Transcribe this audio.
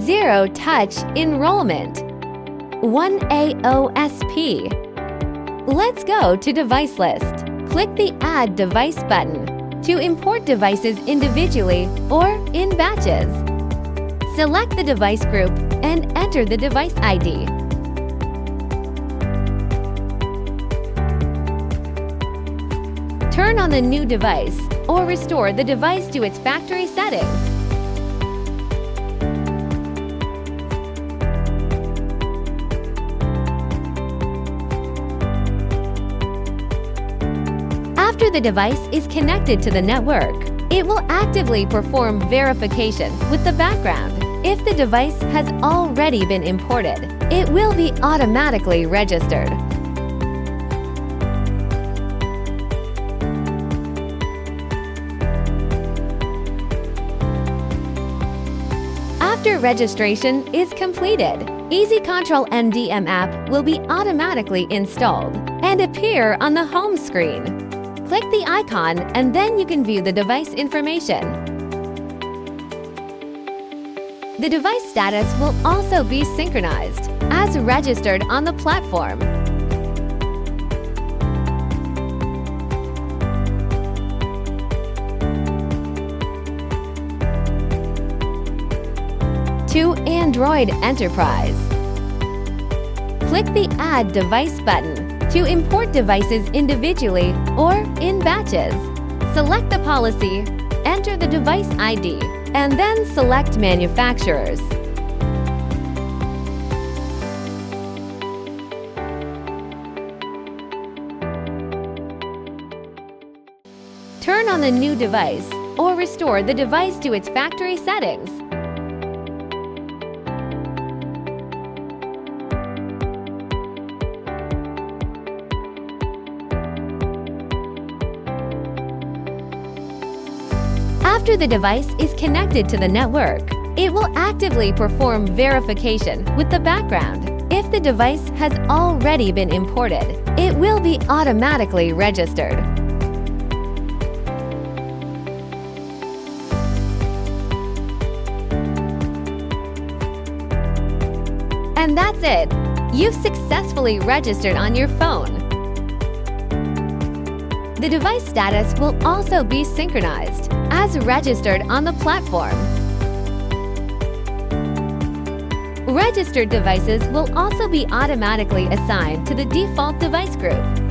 Zero Touch Enrollment. 1AOSP. Let's go to Device List. Click the Add Device button to import devices individually or in batches. Select the device group and enter the device ID. Turn on the new device or restore the device to its factory settings. After the device is connected to the network, it will actively perform verification with the background. If the device has already been imported, it will be automatically registered. After registration is completed, EasyControl MDM app will be automatically installed and appear on the home screen. Click the icon and then you can view the device information. The device status will also be synchronized as registered on the platform. To Android Enterprise. Click the Add Device button to import devices individually or in batches. Select the policy, enter the device ID, and then select manufacturers. Turn on the new device or restore the device to its factory settings. After the device is connected to the network, it will actively perform verification with the background. If the device has already been imported, it will be automatically registered. And that's it! You've successfully registered on your phone. The device status will also be synchronized as registered on the platform. Registered devices will also be automatically assigned to the default device group.